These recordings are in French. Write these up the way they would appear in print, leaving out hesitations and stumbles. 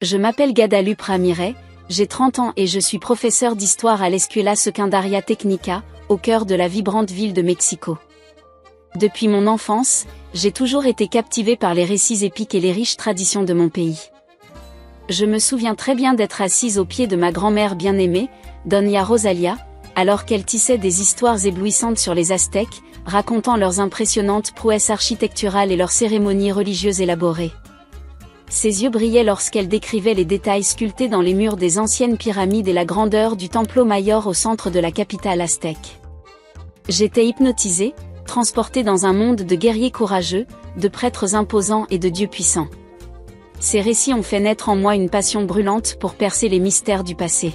Je m'appelle Guadalupe Ramirez, j'ai 30 ans et je suis professeur d'histoire à l'Escuela Secundaria Técnica, au cœur de la vibrante ville de Mexico. Depuis mon enfance, j'ai toujours été captivée par les récits épiques et les riches traditions de mon pays. Je me souviens très bien d'être assise aux pieds de ma grand-mère bien-aimée, Doña Rosalia, alors qu'elle tissait des histoires éblouissantes sur les Aztèques, racontant leurs impressionnantes prouesses architecturales et leurs cérémonies religieuses élaborées. Ses yeux brillaient lorsqu'elle décrivait les détails sculptés dans les murs des anciennes pyramides et la grandeur du Templo Mayor au centre de la capitale aztèque. J'étais hypnotisée, transportée dans un monde de guerriers courageux, de prêtres imposants et de dieux puissants. Ces récits ont fait naître en moi une passion brûlante pour percer les mystères du passé.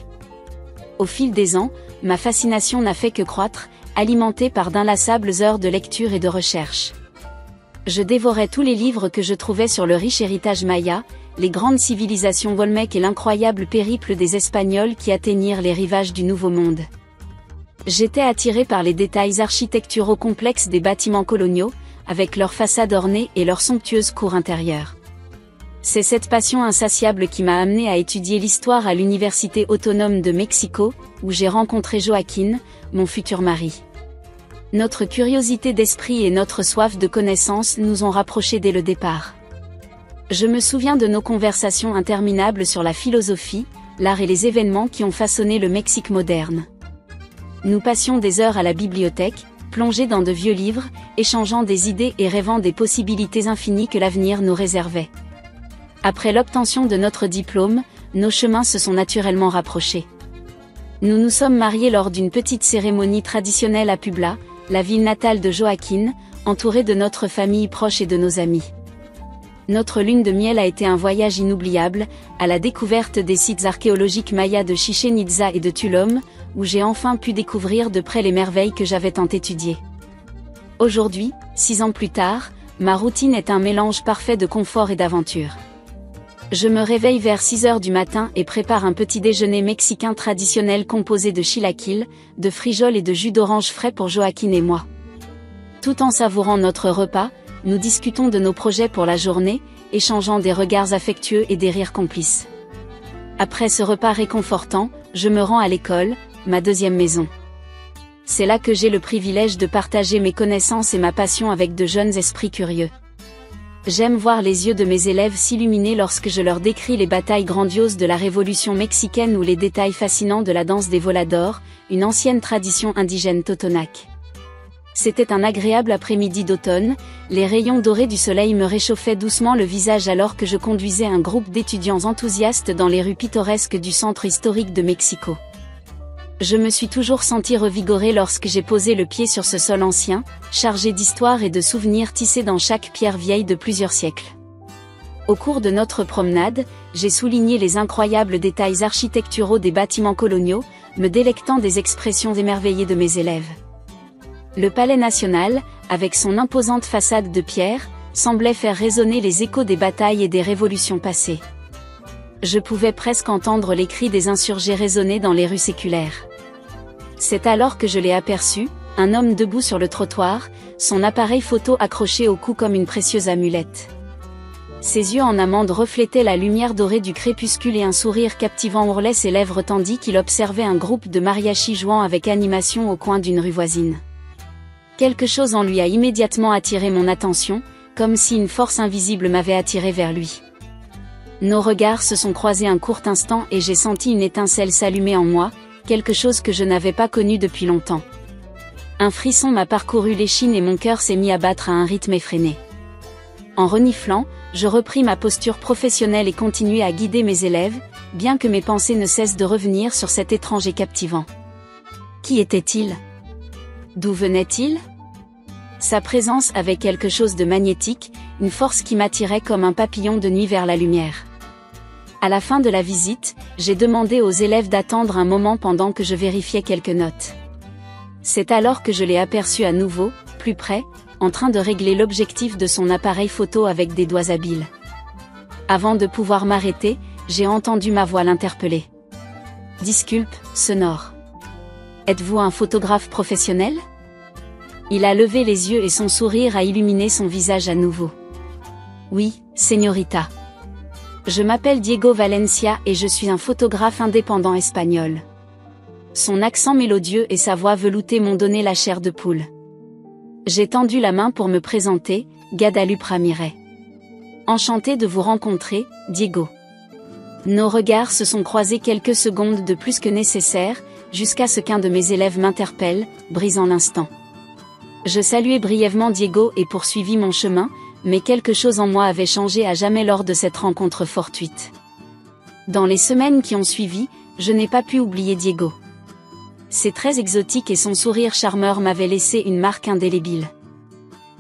Au fil des ans, ma fascination n'a fait que croître, alimentée par d'inlassables heures de lecture et de recherche. Je dévorais tous les livres que je trouvais sur le riche héritage maya, les grandes civilisations olmèques et l'incroyable périple des Espagnols qui atteignirent les rivages du Nouveau Monde. J'étais attirée par les détails architecturaux complexes des bâtiments coloniaux, avec leurs façades ornées et leurs somptueuses cours intérieures. C'est cette passion insatiable qui m'a amenée à étudier l'histoire à l'Université autonome de Mexico, où j'ai rencontré Joaquín, mon futur mari. Notre curiosité d'esprit et notre soif de connaissance nous ont rapprochés dès le départ. Je me souviens de nos conversations interminables sur la philosophie, l'art et les événements qui ont façonné le Mexique moderne. Nous passions des heures à la bibliothèque, plongés dans de vieux livres, échangeant des idées et rêvant des possibilités infinies que l'avenir nous réservait. Après l'obtention de notre diplôme, nos chemins se sont naturellement rapprochés. Nous nous sommes mariés lors d'une petite cérémonie traditionnelle à Puebla, la ville natale de Joaquín, entourée de notre famille proche et de nos amis. Notre lune de miel a été un voyage inoubliable, à la découverte des sites archéologiques mayas de Chichén Itzá et de Tulum, où j'ai enfin pu découvrir de près les merveilles que j'avais tant étudiées. Aujourd'hui, 6 ans plus tard, ma routine est un mélange parfait de confort et d'aventure. Je me réveille vers 6 heures du matin et prépare un petit déjeuner mexicain traditionnel composé de chilaquiles, de frijoles et de jus d'orange frais pour Joaquín et moi. Tout en savourant notre repas, nous discutons de nos projets pour la journée, échangeant des regards affectueux et des rires complices. Après ce repas réconfortant, je me rends à l'école, ma deuxième maison. C'est là que j'ai le privilège de partager mes connaissances et ma passion avec de jeunes esprits curieux. J'aime voir les yeux de mes élèves s'illuminer lorsque je leur décris les batailles grandioses de la Révolution mexicaine ou les détails fascinants de la danse des voladors, une ancienne tradition indigène totonaque. C'était un agréable après-midi d'automne, les rayons dorés du soleil me réchauffaient doucement le visage alors que je conduisais un groupe d'étudiants enthousiastes dans les rues pittoresques du centre historique de Mexico. Je me suis toujours sentie revigorée lorsque j'ai posé le pied sur ce sol ancien, chargé d'histoire et de souvenirs tissés dans chaque pierre vieille de plusieurs siècles. Au cours de notre promenade, j'ai souligné les incroyables détails architecturaux des bâtiments coloniaux, me délectant des expressions émerveillées de mes élèves. Le Palais national, avec son imposante façade de pierre, semblait faire résonner les échos des batailles et des révolutions passées. Je pouvais presque entendre les cris des insurgés résonner dans les rues séculaires. C'est alors que je l'ai aperçu, un homme debout sur le trottoir, son appareil photo accroché au cou comme une précieuse amulette. Ses yeux en amande reflétaient la lumière dorée du crépuscule et un sourire captivant ourlait ses lèvres tandis qu'il observait un groupe de mariachis jouant avec animation au coin d'une rue voisine. Quelque chose en lui a immédiatement attiré mon attention, comme si une force invisible m'avait attiré vers lui. Nos regards se sont croisés un court instant et j'ai senti une étincelle s'allumer en moi, quelque chose que je n'avais pas connu depuis longtemps. Un frisson m'a parcouru l'échine et mon cœur s'est mis à battre à un rythme effréné. En reniflant, je repris ma posture professionnelle et continuai à guider mes élèves, bien que mes pensées ne cessent de revenir sur cet étranger captivant. Qui était-il ? D'où venait-il ? Sa présence avait quelque chose de magnétique, une force qui m'attirait comme un papillon de nuit vers la lumière. À la fin de la visite, j'ai demandé aux élèves d'attendre un moment pendant que je vérifiais quelques notes. C'est alors que je l'ai aperçu à nouveau, plus près, en train de régler l'objectif de son appareil photo avec des doigts habiles. Avant de pouvoir m'arrêter, j'ai entendu ma voix l'interpeller. Disculpe, sonore. Êtes-vous un photographe professionnel ? Il a levé les yeux et son sourire a illuminé son visage à nouveau. Oui, señorita. Je m'appelle Diego Valencia et je suis un photographe indépendant espagnol. Son accent mélodieux et sa voix veloutée m'ont donné la chair de poule. J'ai tendu la main pour me présenter, Guadalupe Ramirez. Enchantée de vous rencontrer, Diego. Nos regards se sont croisés quelques secondes de plus que nécessaire, jusqu'à ce qu'un de mes élèves m'interpelle, brisant l'instant. Je saluai brièvement Diego et poursuivis mon chemin, mais quelque chose en moi avait changé à jamais lors de cette rencontre fortuite. Dans les semaines qui ont suivi, je n'ai pas pu oublier Diego. Ses traits exotiques et son sourire charmeur m'avaient laissé une marque indélébile.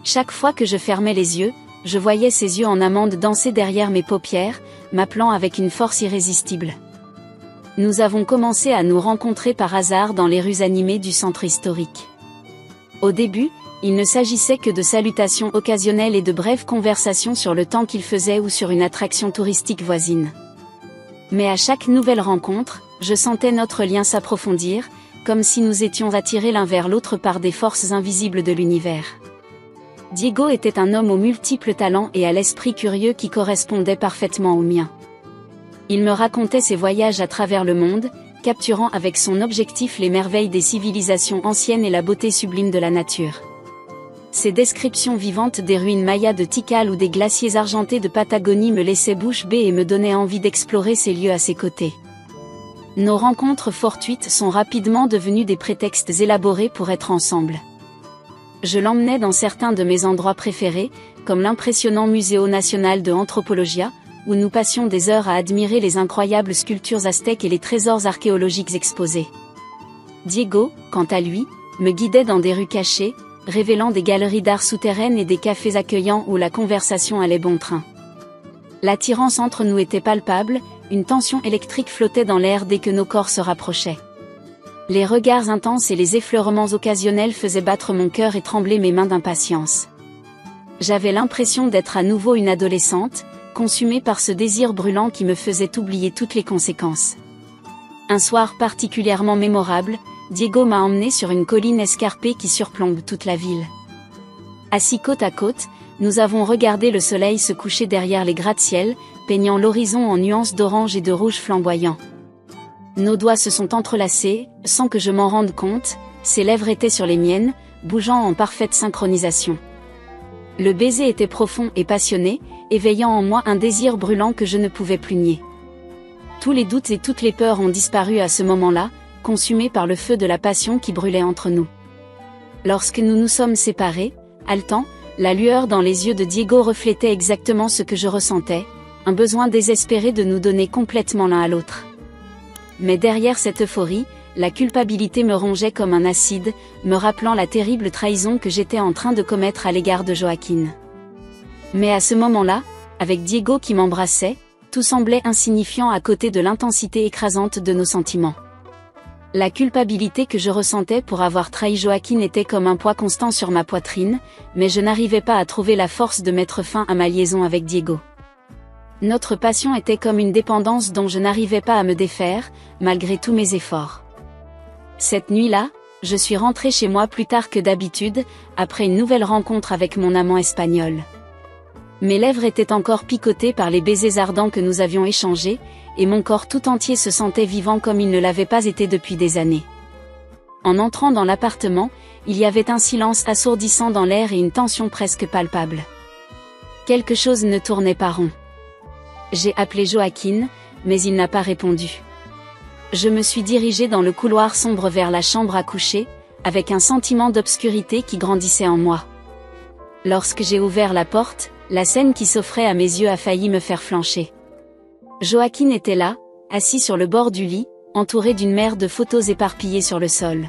Chaque fois que je fermais les yeux, je voyais ses yeux en amande danser derrière mes paupières, m'appelant avec une force irrésistible. Nous avons commencé à nous rencontrer par hasard dans les rues animées du centre historique. Au début, il ne s'agissait que de salutations occasionnelles et de brèves conversations sur le temps qu'il faisait ou sur une attraction touristique voisine. Mais à chaque nouvelle rencontre, je sentais notre lien s'approfondir, comme si nous étions attirés l'un vers l'autre par des forces invisibles de l'univers. Diego était un homme aux multiples talents et à l'esprit curieux qui correspondait parfaitement au mien. Il me racontait ses voyages à travers le monde, capturant avec son objectif les merveilles des civilisations anciennes et la beauté sublime de la nature. Ses descriptions vivantes des ruines mayas de Tikal ou des glaciers argentés de Patagonie me laissaient bouche bée et me donnaient envie d'explorer ces lieux à ses côtés. Nos rencontres fortuites sont rapidement devenues des prétextes élaborés pour être ensemble. Je l'emmenais dans certains de mes endroits préférés, comme l'impressionnant Museo Nacional de Antropologia, où nous passions des heures à admirer les incroyables sculptures aztèques et les trésors archéologiques exposés. Diego, quant à lui, me guidait dans des rues cachées, révélant des galeries d'art souterraines et des cafés accueillants où la conversation allait bon train. L'attirance entre nous était palpable, une tension électrique flottait dans l'air dès que nos corps se rapprochaient. Les regards intenses et les effleurements occasionnels faisaient battre mon cœur et trembler mes mains d'impatience. J'avais l'impression d'être à nouveau une adolescente, consumée par ce désir brûlant qui me faisait oublier toutes les conséquences. Un soir particulièrement mémorable, Diego m'a emmené sur une colline escarpée qui surplombe toute la ville. Assis côte à côte, nous avons regardé le soleil se coucher derrière les gratte-ciel, peignant l'horizon en nuances d'orange et de rouge flamboyants. Nos doigts se sont entrelacés, sans que je m'en rende compte, ses lèvres étaient sur les miennes, bougeant en parfaite synchronisation. Le baiser était profond et passionné, éveillant en moi un désir brûlant que je ne pouvais plus nier. Tous les doutes et toutes les peurs ont disparu à ce moment-là, consumés par le feu de la passion qui brûlait entre nous. Lorsque nous nous sommes séparés, haletants, la lueur dans les yeux de Diego reflétait exactement ce que je ressentais, un besoin désespéré de nous donner complètement l'un à l'autre. Mais derrière cette euphorie, la culpabilité me rongeait comme un acide, me rappelant la terrible trahison que j'étais en train de commettre à l'égard de Joaquín. Mais à ce moment-là, avec Diego qui m'embrassait, tout semblait insignifiant à côté de l'intensité écrasante de nos sentiments. La culpabilité que je ressentais pour avoir trahi Joaquín était comme un poids constant sur ma poitrine, mais je n'arrivais pas à trouver la force de mettre fin à ma liaison avec Diego. Notre passion était comme une dépendance dont je n'arrivais pas à me défaire, malgré tous mes efforts. Cette nuit-là, je suis rentrée chez moi plus tard que d'habitude, après une nouvelle rencontre avec mon amant espagnol. Mes lèvres étaient encore picotées par les baisers ardents que nous avions échangés, et mon corps tout entier se sentait vivant comme il ne l'avait pas été depuis des années. En entrant dans l'appartement, il y avait un silence assourdissant dans l'air et une tension presque palpable. Quelque chose ne tournait pas rond. J'ai appelé Joaquín, mais il n'a pas répondu. Je me suis dirigée dans le couloir sombre vers la chambre à coucher, avec un sentiment d'obscurité qui grandissait en moi. Lorsque j'ai ouvert la porte, la scène qui s'offrait à mes yeux a failli me faire flancher. Joaquín était là, assis sur le bord du lit, entouré d'une mer de photos éparpillées sur le sol.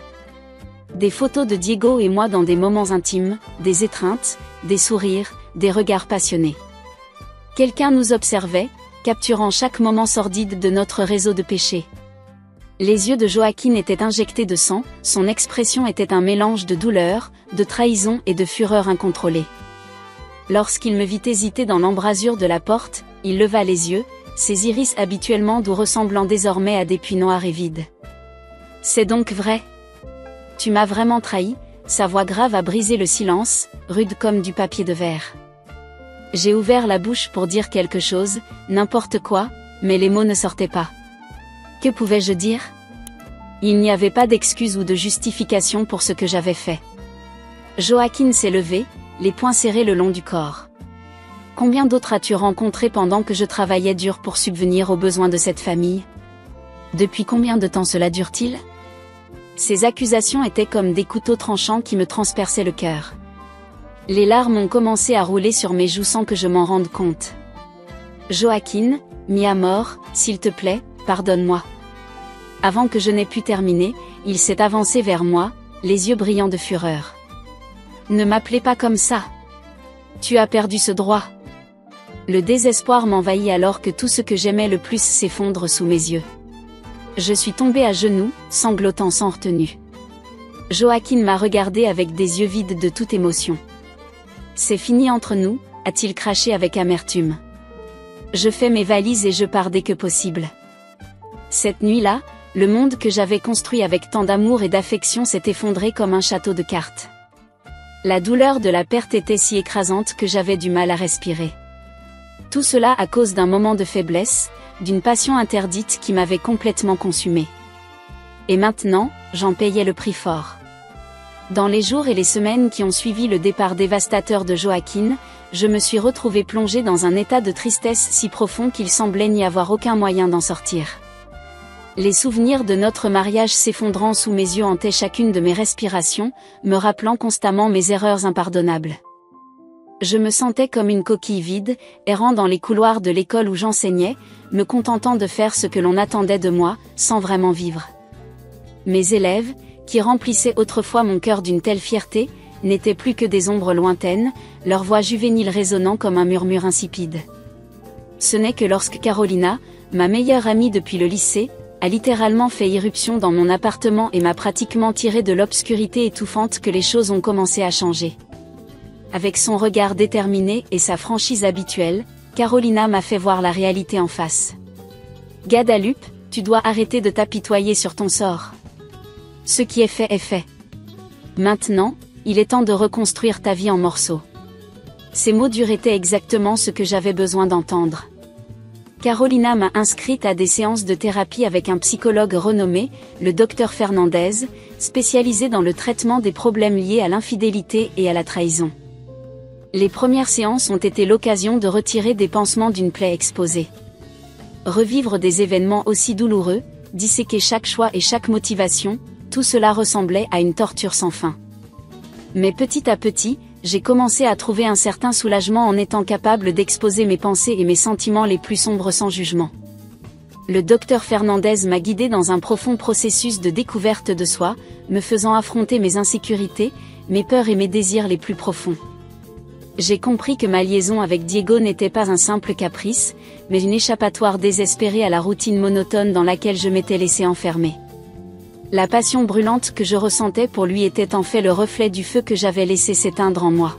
Des photos de Diego et moi dans des moments intimes, des étreintes, des sourires, des regards passionnés. Quelqu'un nous observait, capturant chaque moment sordide de notre réseau de péchés. Les yeux de Joaquín étaient injectés de sang, son expression était un mélange de douleur, de trahison et de fureur incontrôlée. Lorsqu'il me vit hésiter dans l'embrasure de la porte, il leva les yeux, ses iris habituellement doux ressemblant désormais à des puits noirs et vides. « C'est donc vrai ? Tu m'as vraiment trahi ?» Sa voix grave a brisé le silence, rude comme du papier de verre. J'ai ouvert la bouche pour dire quelque chose, n'importe quoi, mais les mots ne sortaient pas. Que pouvais-je dire? Il n'y avait pas d'excuse ou de justification pour ce que j'avais fait. Joaquin s'est levé, les poings serrés le long du corps. Combien d'autres as-tu rencontré pendant que je travaillais dur pour subvenir aux besoins de cette famille? Depuis combien de temps cela dure-t-il? Ces accusations étaient comme des couteaux tranchants qui me transperçaient le cœur. Les larmes ont commencé à rouler sur mes joues sans que je m'en rende compte. Joaquin, mi amor, s'il te plaît, pardonne-moi. Avant que je n'aie pu terminer, il s'est avancé vers moi, les yeux brillants de fureur. Ne m'appelez pas comme ça. Tu as perdu ce droit. Le désespoir m'envahit alors que tout ce que j'aimais le plus s'effondre sous mes yeux. Je suis tombée à genoux, sanglotant sans retenue. Joaquin m'a regardé avec des yeux vides de toute émotion. C'est fini entre nous, a-t-il craché avec amertume. Je fais mes valises et je pars dès que possible. Cette nuit-là, le monde que j'avais construit avec tant d'amour et d'affection s'est effondré comme un château de cartes. La douleur de la perte était si écrasante que j'avais du mal à respirer. Tout cela à cause d'un moment de faiblesse, d'une passion interdite qui m'avait complètement consumée. Et maintenant, j'en payais le prix fort. Dans les jours et les semaines qui ont suivi le départ dévastateur de Joaquin, je me suis retrouvée plongée dans un état de tristesse si profond qu'il semblait n'y avoir aucun moyen d'en sortir. Les souvenirs de notre mariage s'effondrant sous mes yeux hantaient chacune de mes respirations, me rappelant constamment mes erreurs impardonnables. Je me sentais comme une coquille vide, errant dans les couloirs de l'école où j'enseignais, me contentant de faire ce que l'on attendait de moi, sans vraiment vivre. Mes élèves, qui remplissaient autrefois mon cœur d'une telle fierté, n'étaient plus que des ombres lointaines, leur voix juvénile résonnant comme un murmure insipide. Ce n'est que lorsque Carolina, ma meilleure amie depuis le lycée, a littéralement fait irruption dans mon appartement et m'a pratiquement tiré de l'obscurité étouffante que les choses ont commencé à changer. Avec son regard déterminé et sa franchise habituelle, Carolina m'a fait voir la réalité en face. Guadalupe, tu dois arrêter de t'apitoyer sur ton sort. Ce qui est fait est fait. Maintenant, il est temps de reconstruire ta vie en morceaux. Ces mots durs étaient exactement ce que j'avais besoin d'entendre. Carolina m'a inscrite à des séances de thérapie avec un psychologue renommé, le Dr Fernandez, spécialisé dans le traitement des problèmes liés à l'infidélité et à la trahison. Les premières séances ont été l'occasion de retirer des pansements d'une plaie exposée. Revivre des événements aussi douloureux, disséquer chaque choix et chaque motivation, tout cela ressemblait à une torture sans fin. Mais petit à petit, j'ai commencé à trouver un certain soulagement en étant capable d'exposer mes pensées et mes sentiments les plus sombres sans jugement. Le docteur Fernandez m'a guidé dans un profond processus de découverte de soi, me faisant affronter mes insécurités, mes peurs et mes désirs les plus profonds. J'ai compris que ma liaison avec Diego n'était pas un simple caprice, mais une échappatoire désespérée à la routine monotone dans laquelle je m'étais laissée enfermer. La passion brûlante que je ressentais pour lui était en fait le reflet du feu que j'avais laissé s'éteindre en moi.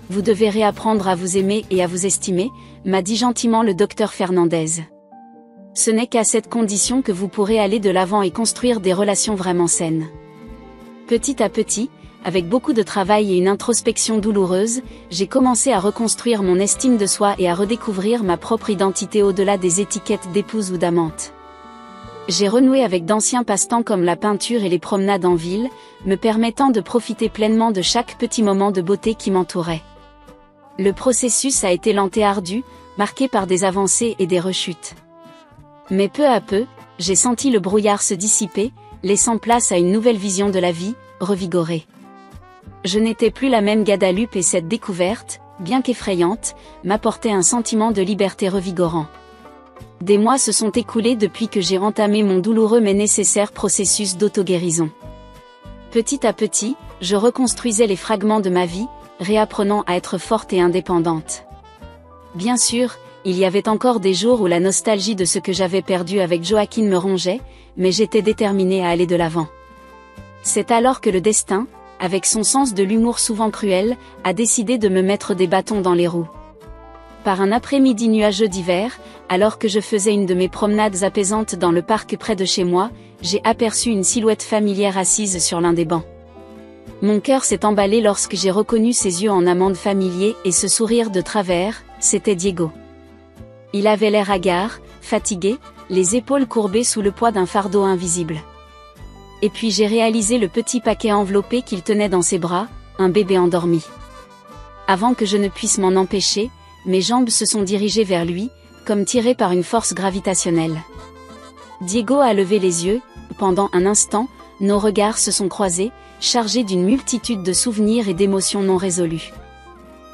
Vous devez réapprendre à vous aimer et à vous estimer, m'a dit gentiment le docteur Fernandez. Ce n'est qu'à cette condition que vous pourrez aller de l'avant et construire des relations vraiment saines. Petit à petit, avec beaucoup de travail et une introspection douloureuse, j'ai commencé à reconstruire mon estime de soi et à redécouvrir ma propre identité au-delà des étiquettes d'épouse ou d'amante. J'ai renoué avec d'anciens passe-temps comme la peinture et les promenades en ville, me permettant de profiter pleinement de chaque petit moment de beauté qui m'entourait. Le processus a été lent et ardu, marqué par des avancées et des rechutes. Mais peu à peu, j'ai senti le brouillard se dissiper, laissant place à une nouvelle vision de la vie, revigorée. Je n'étais plus la même Guadalupe et cette découverte, bien qu'effrayante, m'apportait un sentiment de liberté revigorant. Des mois se sont écoulés depuis que j'ai entamé mon douloureux mais nécessaire processus d'auto-guérison. Petit à petit, je reconstruisais les fragments de ma vie, réapprenant à être forte et indépendante. Bien sûr, il y avait encore des jours où la nostalgie de ce que j'avais perdu avec Joaquin me rongeait, mais j'étais déterminée à aller de l'avant. C'est alors que le destin, avec son sens de l'humour souvent cruel, a décidé de me mettre des bâtons dans les roues. Par un après-midi nuageux d'hiver, alors que je faisais une de mes promenades apaisantes dans le parc près de chez moi, j'ai aperçu une silhouette familière assise sur l'un des bancs. Mon cœur s'est emballé lorsque j'ai reconnu ses yeux en amande familier et ce sourire de travers, c'était Diego. Il avait l'air hagard, fatigué, les épaules courbées sous le poids d'un fardeau invisible. Et puis j'ai réalisé le petit paquet enveloppé qu'il tenait dans ses bras, un bébé endormi. Avant que je ne puisse m'en empêcher, mes jambes se sont dirigées vers lui, comme tirées par une force gravitationnelle. Diego a levé les yeux, pendant un instant, nos regards se sont croisés, chargés d'une multitude de souvenirs et d'émotions non résolues.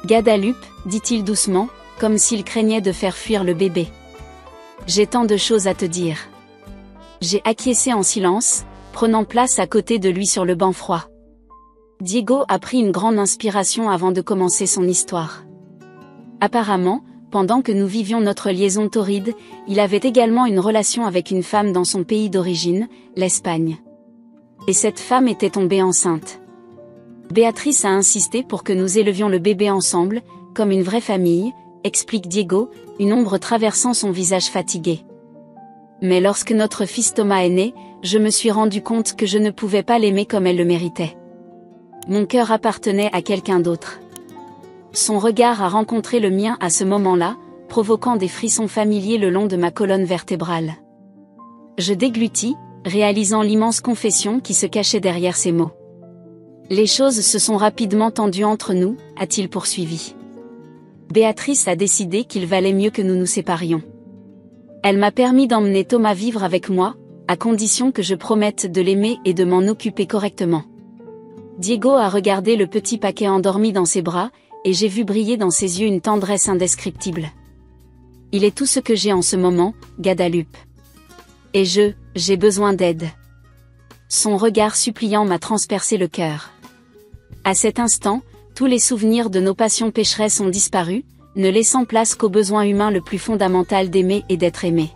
Guadalupe, dit-il doucement, comme s'il craignait de faire fuir le bébé. J'ai tant de choses à te dire. J'ai acquiescé en silence, prenant place à côté de lui sur le banc froid. Diego a pris une grande inspiration avant de commencer son histoire. Apparemment, pendant que nous vivions notre liaison torride, il avait également une relation avec une femme dans son pays d'origine, l'Espagne. Et cette femme était tombée enceinte. Béatrice a insisté pour que nous élevions le bébé ensemble, comme une vraie famille, explique Diego, une ombre traversant son visage fatigué. Mais lorsque notre fils Thomas est né, je me suis rendu compte que je ne pouvais pas l'aimer comme elle le méritait. Mon cœur appartenait à quelqu'un d'autre. Son regard a rencontré le mien à ce moment-là, provoquant des frissons familiers le long de ma colonne vertébrale. Je déglutis, réalisant l'immense confession qui se cachait derrière ces mots. Les choses se sont rapidement tendues entre nous, a-t-il poursuivi. Béatrice a décidé qu'il valait mieux que nous nous séparions. Elle m'a permis d'emmener Thomas vivre avec moi, à condition que je promette de l'aimer et de m'en occuper correctement. Diego a regardé le petit paquet endormi dans ses bras, et j'ai vu briller dans ses yeux une tendresse indescriptible. Il est tout ce que j'ai en ce moment, Guadalupe. Et j'ai besoin d'aide. Son regard suppliant m'a transpercé le cœur. À cet instant, tous les souvenirs de nos passions pécheresses ont disparu, ne laissant place qu'au besoin humain le plus fondamental d'aimer et d'être aimé.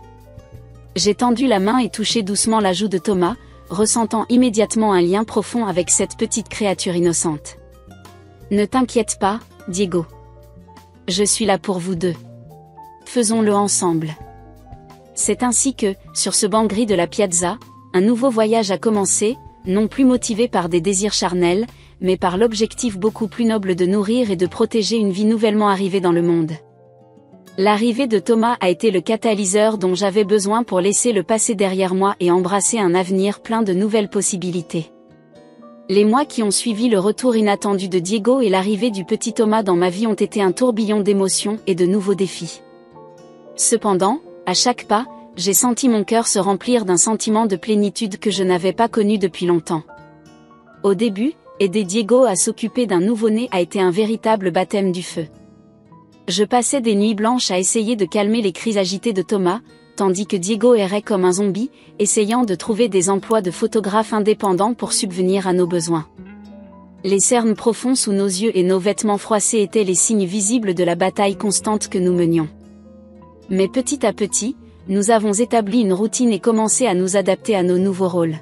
J'ai tendu la main et touché doucement la joue de Thomas, ressentant immédiatement un lien profond avec cette petite créature innocente. Ne t'inquiète pas, Diego. Je suis là pour vous deux. Faisons-le ensemble. C'est ainsi que, sur ce banc gris de la piazza, un nouveau voyage a commencé, non plus motivé par des désirs charnels, mais par l'objectif beaucoup plus noble de nourrir et de protéger une vie nouvellement arrivée dans le monde. L'arrivée de Thomas a été le catalyseur dont j'avais besoin pour laisser le passé derrière moi et embrasser un avenir plein de nouvelles possibilités. Les mois qui ont suivi le retour inattendu de Diego et l'arrivée du petit Thomas dans ma vie ont été un tourbillon d'émotions et de nouveaux défis. Cependant, à chaque pas, j'ai senti mon cœur se remplir d'un sentiment de plénitude que je n'avais pas connu depuis longtemps. Au début, aider Diego à s'occuper d'un nouveau-né a été un véritable baptême du feu. Je passais des nuits blanches à essayer de calmer les cris agités de Thomas, tandis que Diego errait comme un zombie, essayant de trouver des emplois de photographe indépendant pour subvenir à nos besoins. Les cernes profonds sous nos yeux et nos vêtements froissés étaient les signes visibles de la bataille constante que nous menions. Mais petit à petit, nous avons établi une routine et commencé à nous adapter à nos nouveaux rôles.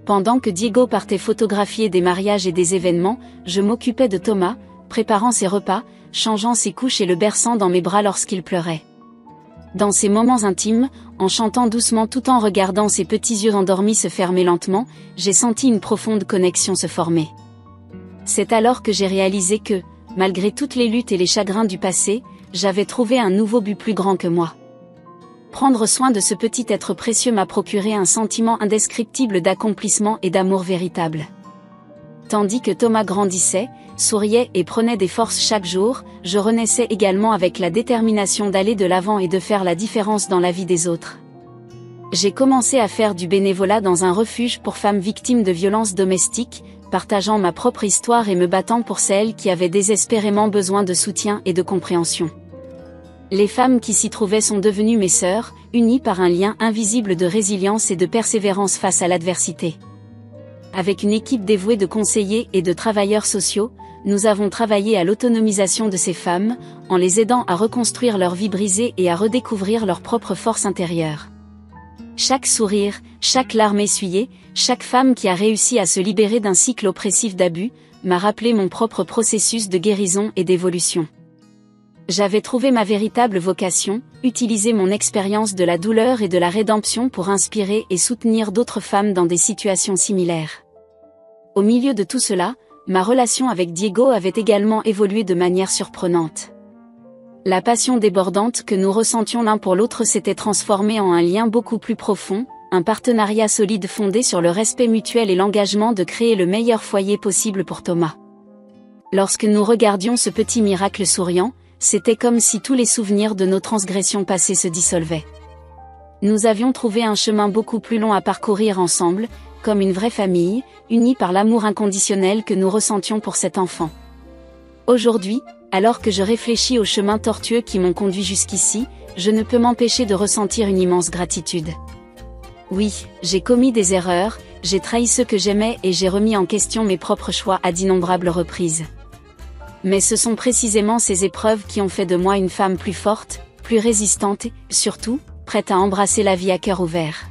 Pendant que Diego partait photographier des mariages et des événements, je m'occupais de Thomas, préparant ses repas, changeant ses couches et le berçant dans mes bras lorsqu'il pleurait. Dans ces moments intimes, en chantant doucement tout en regardant ses petits yeux endormis se fermer lentement, j'ai senti une profonde connexion se former. C'est alors que j'ai réalisé que, malgré toutes les luttes et les chagrins du passé, j'avais trouvé un nouveau but plus grand que moi. Prendre soin de ce petit être précieux m'a procuré un sentiment indescriptible d'accomplissement et d'amour véritable. Tandis que Thomas grandissait, souriait et prenait des forces chaque jour, je renaissais également avec la détermination d'aller de l'avant et de faire la différence dans la vie des autres. J'ai commencé à faire du bénévolat dans un refuge pour femmes victimes de violences domestiques, partageant ma propre histoire et me battant pour celles qui avaient désespérément besoin de soutien et de compréhension. Les femmes qui s'y trouvaient sont devenues mes sœurs, unies par un lien invisible de résilience et de persévérance face à l'adversité. Avec une équipe dévouée de conseillers et de travailleurs sociaux, nous avons travaillé à l'autonomisation de ces femmes, en les aidant à reconstruire leur vie brisée et à redécouvrir leur propre force intérieure. Chaque sourire, chaque larme essuyée, chaque femme qui a réussi à se libérer d'un cycle oppressif d'abus, m'a rappelé mon propre processus de guérison et d'évolution. J'avais trouvé ma véritable vocation, utiliser mon expérience de la douleur et de la rédemption pour inspirer et soutenir d'autres femmes dans des situations similaires. Au milieu de tout cela, ma relation avec Diego avait également évolué de manière surprenante. La passion débordante que nous ressentions l'un pour l'autre s'était transformée en un lien beaucoup plus profond, un partenariat solide fondé sur le respect mutuel et l'engagement de créer le meilleur foyer possible pour Thomas. Lorsque nous regardions ce petit miracle souriant, c'était comme si tous les souvenirs de nos transgressions passées se dissolvaient. Nous avions trouvé un chemin beaucoup plus long à parcourir ensemble, comme une vraie famille, unie par l'amour inconditionnel que nous ressentions pour cet enfant. Aujourd'hui, alors que je réfléchis aux chemins tortueux qui m'ont conduit jusqu'ici, je ne peux m'empêcher de ressentir une immense gratitude. Oui, j'ai commis des erreurs, j'ai trahi ceux que j'aimais et j'ai remis en question mes propres choix à d'innombrables reprises. Mais ce sont précisément ces épreuves qui ont fait de moi une femme plus forte, plus résistante et, surtout, prête à embrasser la vie à cœur ouvert.